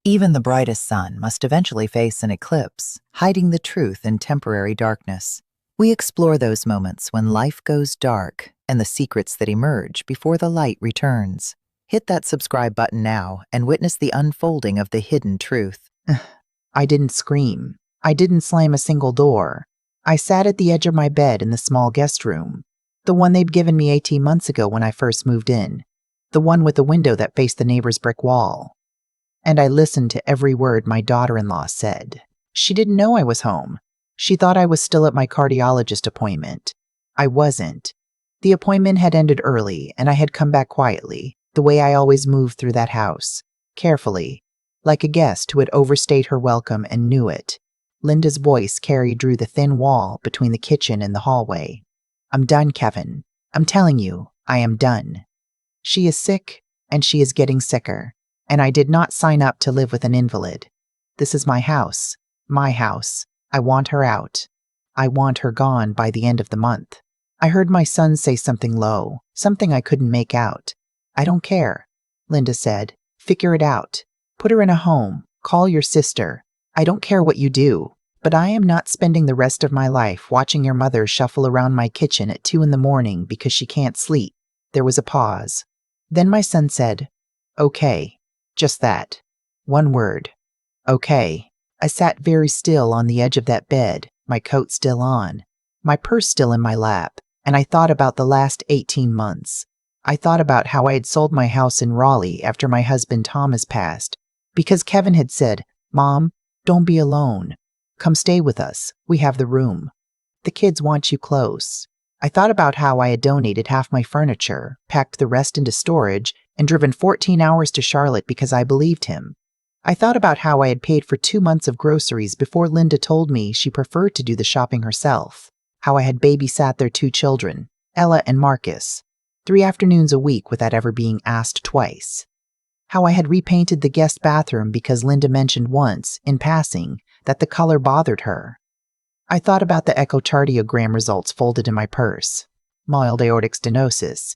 Even the brightest sun must eventually face an eclipse, hiding the truth in temporary darkness. We explore those moments when life goes dark and the secrets that emerge before the light returns. Hit that subscribe button now and witness the unfolding of the hidden truth. I didn't scream. I didn't slam a single door. I sat at the edge of my bed in the small guest room, the one they'd given me 18 months ago when I first moved in, the one with the window that faced the neighbor's brick wall. And I listened to every word my daughter-in-law said. She didn't know I was home. She thought I was still at my cardiologist appointment. I wasn't. The appointment had ended early, and I had come back quietly, the way I always moved through that house, carefully, like a guest who had overstayed her welcome and knew it. Linda's voice carried through the thin wall between the kitchen and the hallway. "I'm done, Kevin. I'm telling you, I am done. She is sick, and she is getting sicker, and I did not sign up to live with an invalid. This is my house. My house. I want her out. I want her gone by the end of the month." I heard my son say something low, something I couldn't make out. "I don't care," Linda said. "Figure it out. Put her in a home. Call your sister. I don't care what you do, but I am not spending the rest of my life watching your mother shuffle around my kitchen at 2 in the morning because she can't sleep." There was a pause. Then my son said, "Okay." Just that. One word. "Okay." I sat very still on the edge of that bed, my coat still on, my purse still in my lap, and I thought about the last 18 months. I thought about how I had sold my house in Raleigh after my husband Thomas passed, because Kevin had said, "Mom, don't be alone. Come stay with us. We have the room. The kids want you close." I thought about how I had donated half my furniture, packed the rest into storage, and driven 14 hours to Charlotte because I believed him. I thought about how I had paid for 2 months of groceries before Linda told me she preferred to do the shopping herself, how I had babysat their 2 children, Ella and Marcus, 3 afternoons a week without ever being asked twice, how I had repainted the guest bathroom because Linda mentioned once, in passing, that the color bothered her. I thought about the echocardiogram results folded in my purse. Mild aortic stenosis.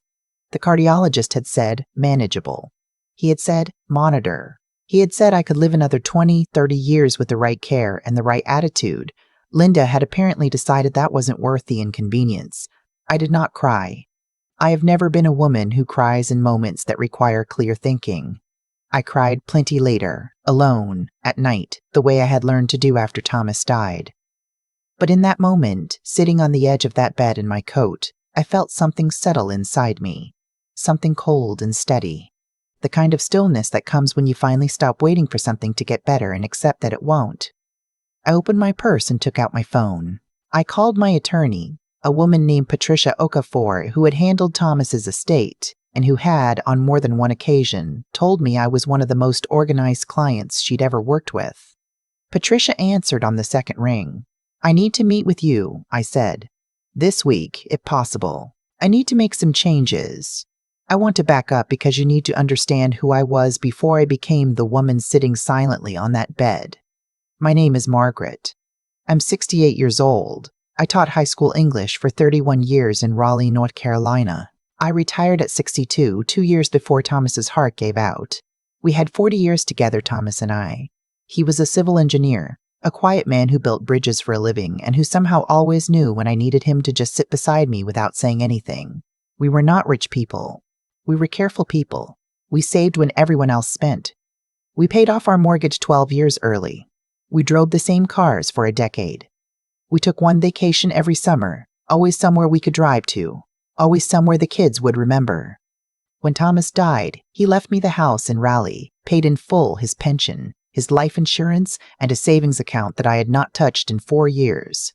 The cardiologist had said, manageable. He had said, monitor. He had said I could live another 20, 30 years with the right care and the right attitude. Linda had apparently decided that wasn't worth the inconvenience. I did not cry. I have never been a woman who cries in moments that require clear thinking. I cried plenty later, alone, at night, the way I had learned to do after Thomas died. But in that moment, sitting on the edge of that bed in my coat, I felt something settle inside me. Something cold and steady. The kind of stillness that comes when you finally stop waiting for something to get better and accept that it won't. I opened my purse and took out my phone. I called my attorney, a woman named Patricia Okafor, who had handled Thomas's estate, and who had, on more than one occasion, told me I was one of the most organized clients she'd ever worked with. Patricia answered on the second ring. "I need to meet with you," I said. "This week, if possible. I need to make some changes. I want to back up because you need to understand who I was before I became the woman sitting silently on that bed. My name is Margaret. I'm 68 years old. I taught high school English for 31 years in Raleigh, North Carolina. I retired at 62, 2 years before Thomas's heart gave out. We had 40 years together, Thomas and I. He was a civil engineer, a quiet man who built bridges for a living and who somehow always knew when I needed him to just sit beside me without saying anything. We were not rich people. We were careful people. We saved when everyone else spent. We paid off our mortgage 12 years early. We drove the same cars for a decade. We took one vacation every summer, always somewhere we could drive to, always somewhere the kids would remember. When Thomas died, he left me the house in Raleigh, paid in full his pension, his life insurance, and a savings account that I had not touched in 4 years.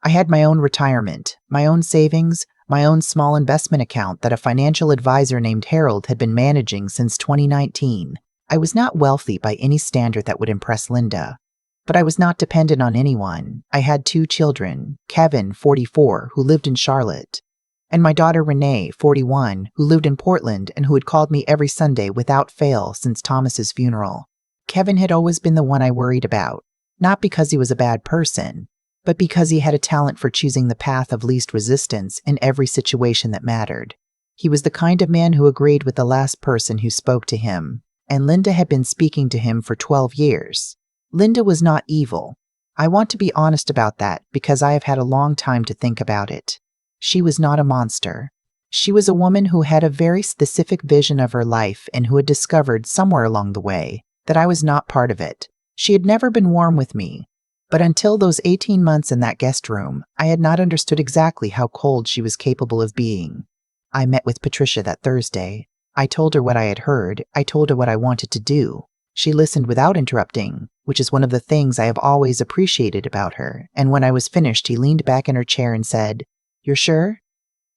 I had my own retirement, my own savings, my own small investment account that a financial advisor named Harold had been managing since 2019. I was not wealthy by any standard that would impress Linda, but I was not dependent on anyone. I had 2 children, Kevin, 44, who lived in Charlotte, and my daughter Renee, 41, who lived in Portland and who had called me every Sunday without fail since Thomas's funeral. Kevin had always been the one I worried about, not because he was a bad person, but because he had a talent for choosing the path of least resistance in every situation that mattered. He was the kind of man who agreed with the last person who spoke to him, and Linda had been speaking to him for 12 years. Linda was not evil. I want to be honest about that because I have had a long time to think about it. She was not a monster. She was a woman who had a very specific vision of her life and who had discovered somewhere along the way that I was not part of it. She had never been warm with me, but until those 18 months in that guest room, I had not understood exactly how cold she was capable of being. I met with Patricia that Thursday. I told her what I had heard. I told her what I wanted to do. She listened without interrupting, which is one of the things I have always appreciated about her, and when I was finished, he leaned back in her chair and said, "You're sure?"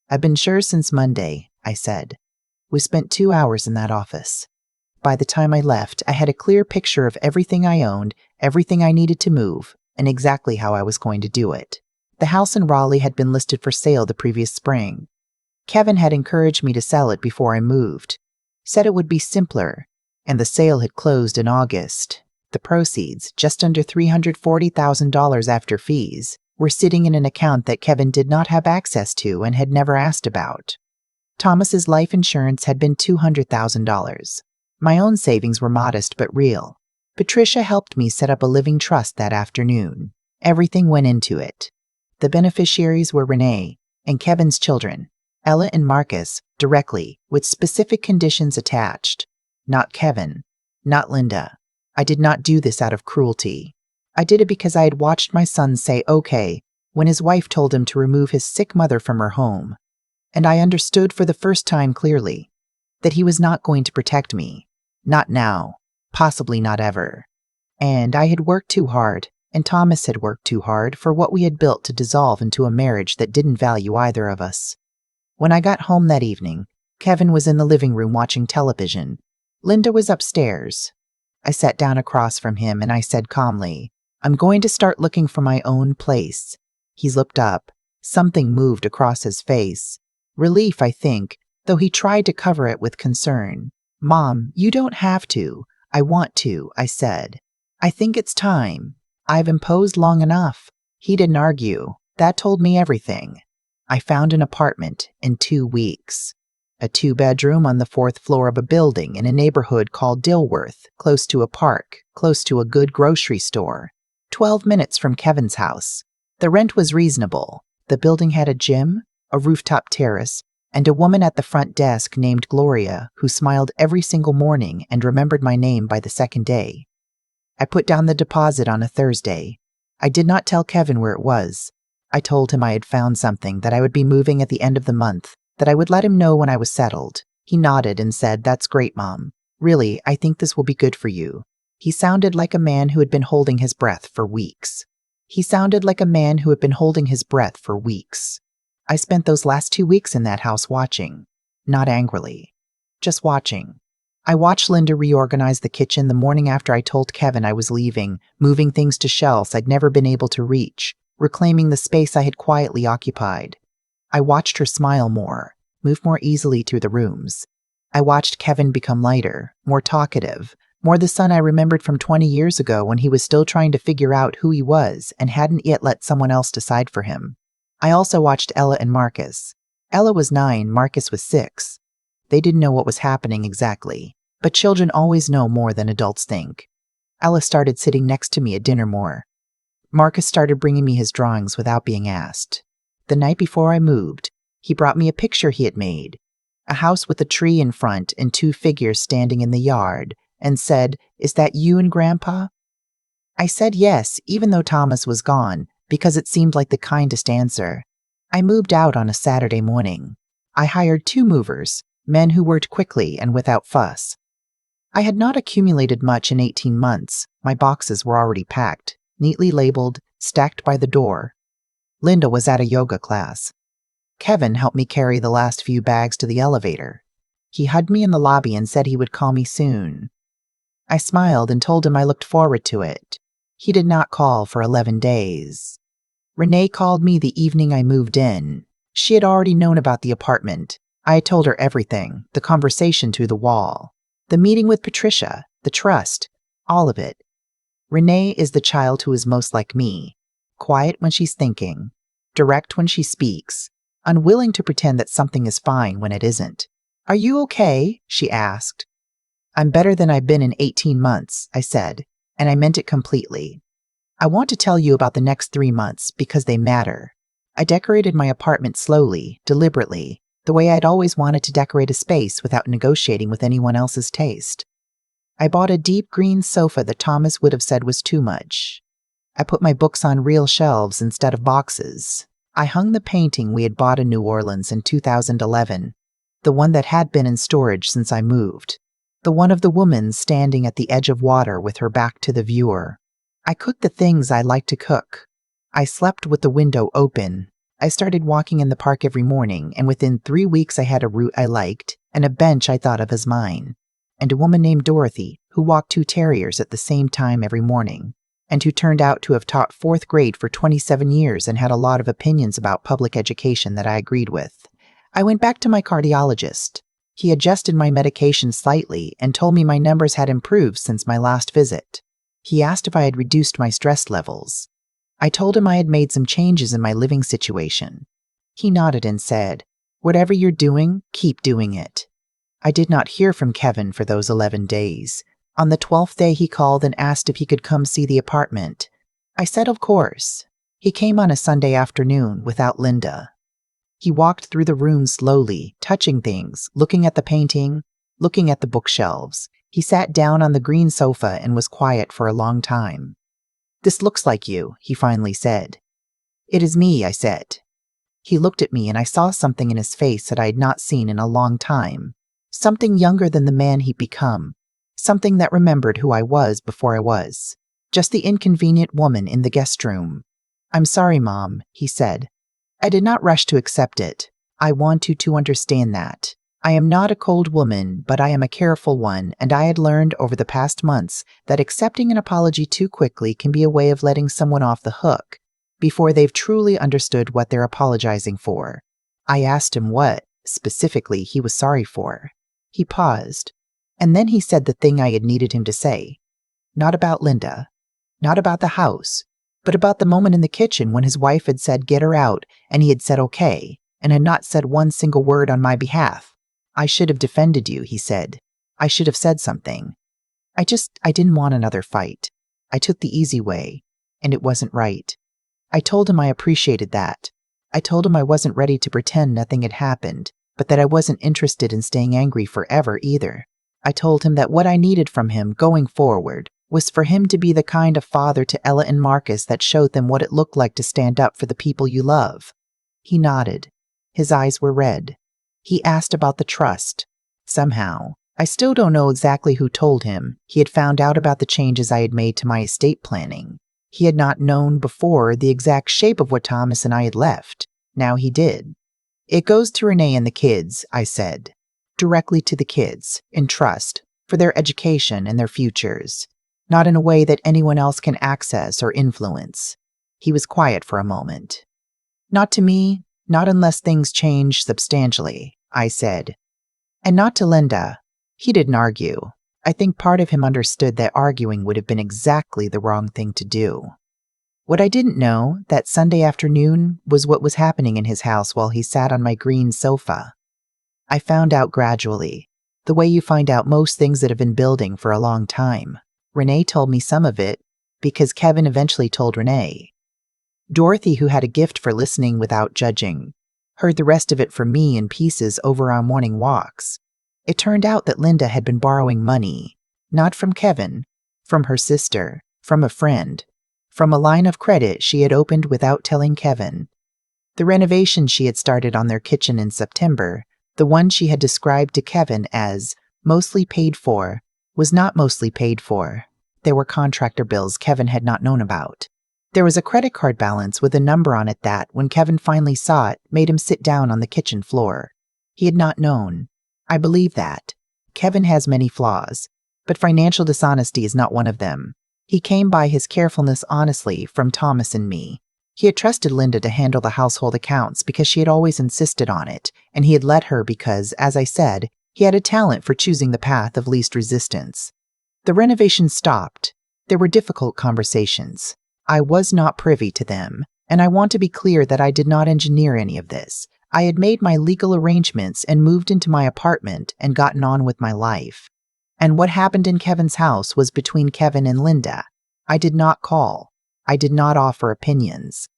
"I've been sure since Monday," I said. We spent 2 hours in that office. By the time I left, I had a clear picture of everything I owned, everything I needed to move, and exactly how I was going to do it. The house in Raleigh had been listed for sale the previous spring. Kevin had encouraged me to sell it before I moved, said it would be simpler, and the sale had closed in August. The proceeds, just under $340,000 after fees, were sitting in an account that Kevin did not have access to and had never asked about. Thomas's life insurance had been $200,000. My own savings were modest but real. Patricia helped me set up a living trust that afternoon. Everything went into it. The beneficiaries were Renee and Kevin's children, Ella and Marcus, directly, with specific conditions attached. Not Kevin, not Linda. I did not do this out of cruelty. I did it because I had watched my son say okay when his wife told him to remove his sick mother from her home, and I understood for the first time clearly that he was not going to protect me. Not now, possibly not ever. And I had worked too hard, and Thomas had worked too hard for what we had built to dissolve into a marriage that didn't value either of us. When I got home that evening, Kevin was in the living room watching television. Linda was upstairs. I sat down across from him and I said calmly, "I'm going to start looking for my own place." He looked up. Something moved across his face. Relief, I think, though he tried to cover it with concern. "Mom, you don't have to. I want to," I said. "I think it's time. I've imposed long enough." He didn't argue. That told me everything. I found an apartment in 2 weeks. A 2-bedroom on the 4th floor of a building in a neighborhood called Dilworth, close to a park, close to a good grocery store, 12 minutes from Kevin's house. The rent was reasonable. The building had a gym, a rooftop terrace, and a woman at the front desk named Gloria who smiled every single morning and remembered my name by the second day. I put down the deposit on a Thursday. I did not tell Kevin where it was. I told him I had found something, that I would be moving at the end of the month, that I would let him know when I was settled. He nodded and said, "That's great, Mom. Really, I think this will be good for you." He sounded like a man who had been holding his breath for weeks. I spent those last 2 weeks in that house watching. Not angrily. Just watching. I watched Linda reorganize the kitchen the morning after I told Kevin I was leaving, moving things to shelves I'd never been able to reach, reclaiming the space I had quietly occupied. I watched her smile more, move more easily through the rooms. I watched Kevin become lighter, more talkative, more the son I remembered from 20 years ago when he was still trying to figure out who he was and hadn't yet let someone else decide for him. I also watched Ella and Marcus. Ella was 9, Marcus was 6. They didn't know what was happening exactly, but children always know more than adults think. Ella started sitting next to me at dinner more. Marcus started bringing me his drawings without being asked. The night before I moved, he brought me a picture he had made, a house with a tree in front and 2 figures standing in the yard, and said, "Is that you and Grandpa?" I said yes, even though Thomas was gone, because it seemed like the kindest answer. I moved out on a Saturday morning. I hired 2 movers, men who worked quickly and without fuss. I had not accumulated much in 18 months. My boxes were already packed, neatly labeled, stacked by the door. Linda was at a yoga class. Kevin helped me carry the last few bags to the elevator. He hugged me in the lobby and said he would call me soon. I smiled and told him I looked forward to it. He did not call for 11 days. Renee called me the evening I moved in. She had already known about the apartment. I had told her everything, the conversation through the wall, the meeting with Patricia, the trust, all of it. Renee is the child who is most like me. Quiet when she's thinking, direct when she speaks, unwilling to pretend that something is fine when it isn't. "Are you okay?" she asked. I'm better than I've been in 18 months, I said, and I meant it completely. I want to tell you about the next 3 months because they matter. I decorated my apartment slowly, deliberately, the way I'd always wanted to decorate a space without negotiating with anyone else's taste. I bought a deep green sofa that Thomas would have said was too much. I put my books on real shelves instead of boxes. I hung the painting we had bought in New Orleans in 2011, the one that had been in storage since I moved, the one of the woman standing at the edge of water with her back to the viewer. I cooked the things I like to cook. I slept with the window open. I started walking in the park every morning, and within 3 weeks I had a route I liked and a bench I thought of as mine, and a woman named Dorothy who walked 2 terriers at the same time every morning, and who turned out to have taught 4th grade for 27 years and had a lot of opinions about public education that I agreed with. I went back to my cardiologist. He adjusted my medication slightly and told me my numbers had improved since my last visit. He asked if I had reduced my stress levels. I told him I had made some changes in my living situation. He nodded and said, "Whatever you're doing, keep doing it." I did not hear from Kevin for those 11 days. On the 12th day he called and asked if he could come see the apartment. I said of course. He came on a Sunday afternoon without Linda. He walked through the room slowly, touching things, looking at the painting, looking at the bookshelves. He sat down on the green sofa and was quiet for a long time. "This looks like you," he finally said. "It is me," I said. He looked at me and I saw something in his face that I had not seen in a long time. Something younger than the man he'd become. Something that remembered who I was before I was. Just the inconvenient woman in the guest room. "I'm sorry, Mom," he said. I did not rush to accept it. I want you to understand that. I am not a cold woman, but I am a careful one, and I had learned over the past months that accepting an apology too quickly can be a way of letting someone off the hook before they've truly understood what they're apologizing for. I asked him what, specifically, he was sorry for. He paused, and then he said the thing I had needed him to say. Not about Linda, not about the house, but about the moment in the kitchen when his wife had said get her out, and he had said okay, and had not said one single word on my behalf. "I should have defended you," he said. "I should have said something. I didn't want another fight. I took the easy way, and it wasn't right." I told him I appreciated that. I told him I wasn't ready to pretend nothing had happened, but that I wasn't interested in staying angry forever either. I told him that what I needed from him going forward was for him to be the kind of father to Ella and Marcus that showed them what it looked like to stand up for the people you love. He nodded. His eyes were red. He asked about the trust. Somehow, I still don't know exactly who told him, he had found out about the changes I had made to my estate planning. He had not known before the exact shape of what Thomas and I had left. Now he did. "It goes to Renee and the kids," I said. "Directly to the kids, in trust, for their education and their futures. Not in a way that anyone else can access or influence." He was quiet for a moment. "Not to me, not unless things change substantially," I said. "And not to Linda." He didn't argue. I think part of him understood that arguing would have been exactly the wrong thing to do. What I didn't know that Sunday afternoon was what was happening in his house while he sat on my green sofa. I found out gradually, the way you find out most things that have been building for a long time. Renee told me some of it because Kevin eventually told Renee. Dorothy, who had a gift for listening without judging, heard the rest of it from me in pieces over our morning walks. It turned out that Linda had been borrowing money, not from Kevin, from her sister, from a friend, from a line of credit she had opened without telling Kevin. The renovation she had started on their kitchen in September, the one she had described to Kevin as mostly paid for, was not mostly paid for. There were contractor bills Kevin had not known about. There was a credit card balance with a number on it that, when Kevin finally saw it, made him sit down on the kitchen floor. He had not known. I believe that. Kevin has many flaws, but financial dishonesty is not one of them. He came by his carefulness honestly from Thomas and me. He had trusted Linda to handle the household accounts because she had always insisted on it, and he had let her because, as I said, he had a talent for choosing the path of least resistance. The renovation stopped. There were difficult conversations. I was not privy to them, and I want to be clear that I did not engineer any of this. I had made my legal arrangements and moved into my apartment and gotten on with my life. And what happened in Kevin's house was between Kevin and Linda. I did not call. I did not offer opinions.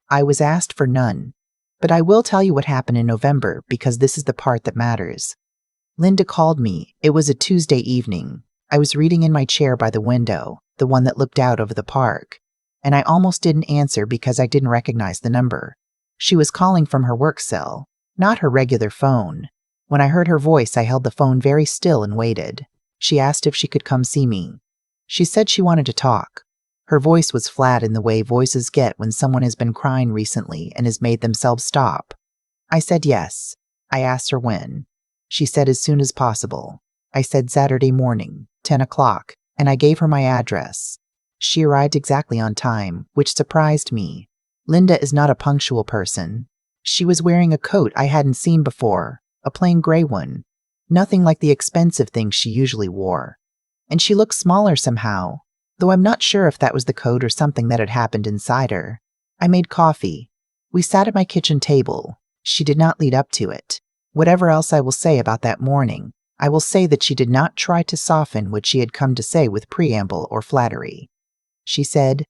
I was asked for none. But I will tell you what happened in November because this is the part that matters. Linda called me. It was a Tuesday evening. I was reading in my chair by the window, the one that looked out over the park. And I almost didn't answer because I didn't recognize the number. She was calling from her work cell, not her regular phone. When I heard her voice, I held the phone very still and waited. She asked if she could come see me. She said she wanted to talk. Her voice was flat in the way voices get when someone has been crying recently and has made themselves stop. I said yes. I asked her when. She said as soon as possible. I said Saturday morning, 10 o'clock, and I gave her my address. She arrived exactly on time, which surprised me. Linda is not a punctual person. She was wearing a coat I hadn't seen before, a plain gray one. Nothing like the expensive things she usually wore. And she looked smaller somehow, though I'm not sure if that was the coat or something that had happened inside her. I made coffee. We sat at my kitchen table. She did not lead up to it. Whatever else I will say about that morning, I will say that she did not try to soften what she had come to say with preamble or flattery. She said,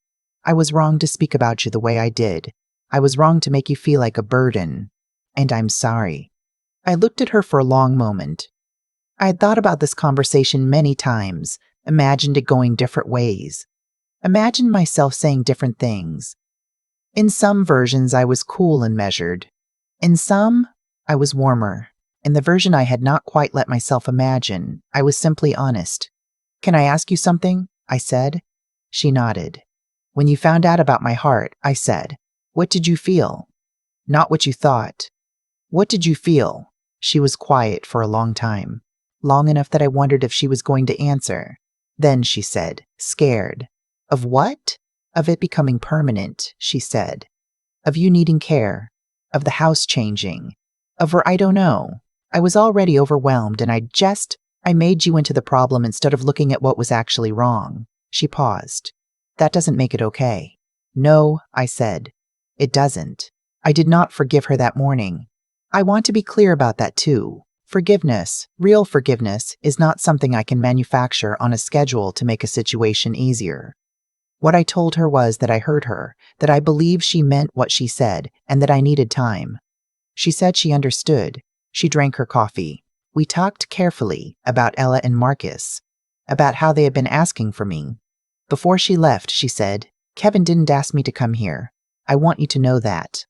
"I was wrong to speak about you the way I did. I was wrong to make you feel like a burden. And I'm sorry." I looked at her for a long moment. I had thought about this conversation many times, imagined it going different ways, imagined myself saying different things. In some versions, I was cool and measured. In some, I was warmer. In the version I had not quite let myself imagine, I was simply honest. "Can I ask you something?" I said. She nodded. "When you found out about my heart," I said, "what did you feel?" "Not what you thought." "What did you feel?" She was quiet for a long time, long enough that I wondered if she was going to answer. Then she said, "Scared." "Of what?" "Of it becoming permanent," she said. "Of you needing care. Of the house changing. I don't know. I was already overwhelmed and I made you into the problem instead of looking at what was actually wrong." She paused. "That doesn't make it okay." "No," I said. "It doesn't." I did not forgive her that morning. I want to be clear about that too. Forgiveness, real forgiveness, is not something I can manufacture on a schedule to make a situation easier. What I told her was that I heard her, that I believed she meant what she said, and that I needed time. She said she understood. She drank her coffee. We talked carefully about Ella and Marcus, about how they had been asking for me. Before she left, she said, "Kevin didn't ask me to come here. I want you to know that.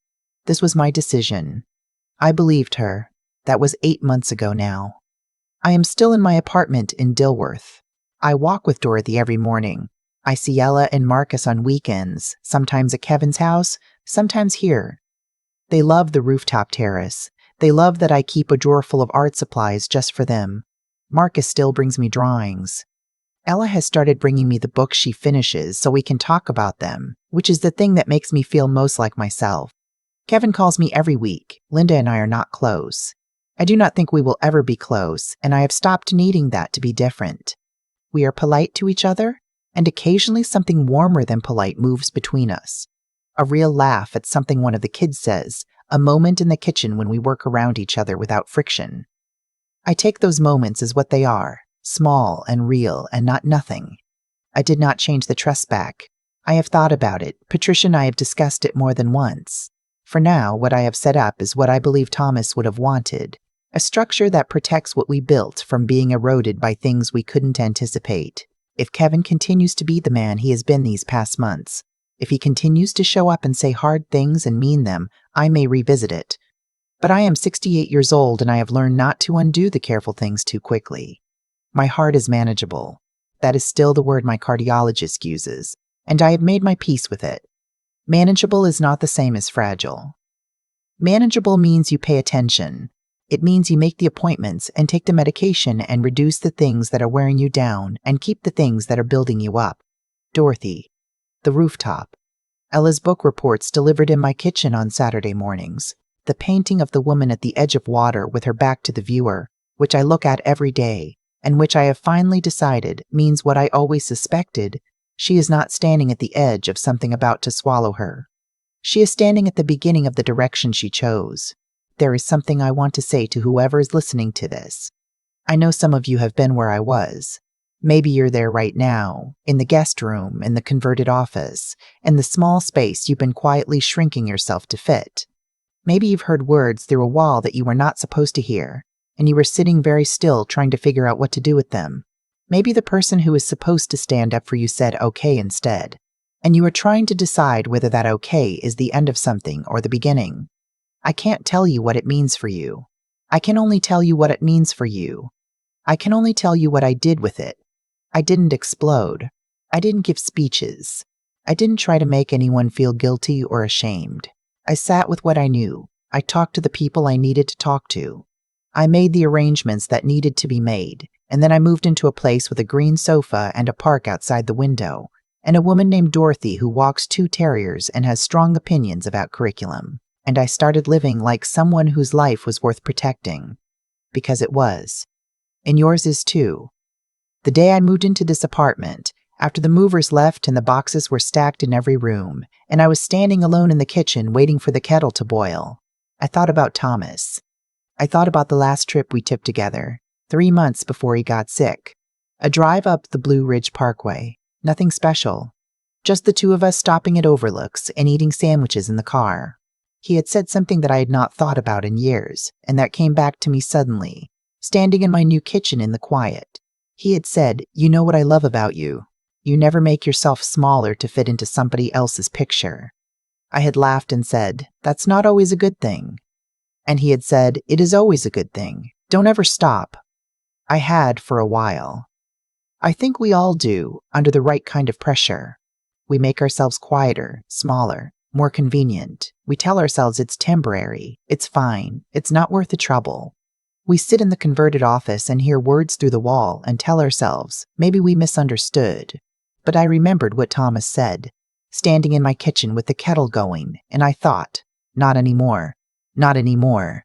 This was my decision." I believed her. That was 8 months ago now. I am still in my apartment in Dilworth. I walk with Dorothy every morning. I see Ella and Marcus on weekends, sometimes at Kevin's house, sometimes here. They love the rooftop terrace. They love that I keep a drawer full of art supplies just for them. Marcus still brings me drawings. Ella has started bringing me the books she finishes so we can talk about them, which is the thing that makes me feel most like myself. Kevin calls me every week. Linda and I are not close. I do not think we will ever be close, and I have stopped needing that to be different. We are polite to each other, and occasionally something warmer than polite moves between us. A real laugh at something one of the kids says, a moment in the kitchen when we work around each other without friction. I take those moments as what they are, small and real and not nothing. I did not change the trust back. I have thought about it. Patricia and I have discussed it more than once. For now, what I have set up is what I believe Thomas would have wanted, a structure that protects what we built from being eroded by things we couldn't anticipate. If Kevin continues to be the man he has been these past months, if he continues to show up and say hard things and mean them, I may revisit it. But I am 68 years old and I have learned not to undo the careful things too quickly. My heart is manageable. That is still the word my cardiologist uses, and I have made my peace with it. Manageable is not the same as fragile. Manageable means you pay attention. It means you make the appointments and take the medication and reduce the things that are wearing you down and keep the things that are building you up. Dorothy. The rooftop. Ella's book reports delivered in my kitchen on Saturday mornings. The painting of the woman at the edge of water with her back to the viewer, which I look at every day, and which I have finally decided means what I always suspected. She is not standing at the edge of something about to swallow her. She is standing at the beginning of the direction she chose. There is something I want to say to whoever is listening to this. I know some of you have been where I was. Maybe you're there right now, in the guest room, in the converted office, in the small space you've been quietly shrinking yourself to fit. Maybe you've heard words through a wall that you were not supposed to hear, and you were sitting very still trying to figure out what to do with them. Maybe the person who was supposed to stand up for you said okay instead, and you are trying to decide whether that okay is the end of something or the beginning. I can't tell you what it means for you. I can only tell you what it means for you. I can only tell you what I did with it. I didn't explode. I didn't give speeches. I didn't try to make anyone feel guilty or ashamed. I sat with what I knew. I talked to the people I needed to talk to. I made the arrangements that needed to be made, and then I moved into a place with a green sofa and a park outside the window, and a woman named Dorothy who walks 2 terriers and has strong opinions about curriculum. And I started living like someone whose life was worth protecting. Because it was. And yours is too. The day I moved into this apartment, after the movers left and the boxes were stacked in every room, and I was standing alone in the kitchen waiting for the kettle to boil, I thought about Thomas. I thought about the last trip we took together, 3 months before he got sick. A drive up the Blue Ridge Parkway. Nothing special. Just the 2 of us stopping at overlooks and eating sandwiches in the car. He had said something that I had not thought about in years, and that came back to me suddenly, standing in my new kitchen in the quiet. He had said, "You know what I love about you. You never make yourself smaller to fit into somebody else's picture." I had laughed and said, "That's not always a good thing." And he had said, "It is always a good thing. Don't ever stop." I had for a while. I think we all do, under the right kind of pressure. We make ourselves quieter, smaller, more convenient. We tell ourselves it's temporary, it's fine, it's not worth the trouble. We sit in the converted office and hear words through the wall and tell ourselves, maybe we misunderstood. But I remembered what Thomas said, standing in my kitchen with the kettle going, and I thought, not anymore, not anymore.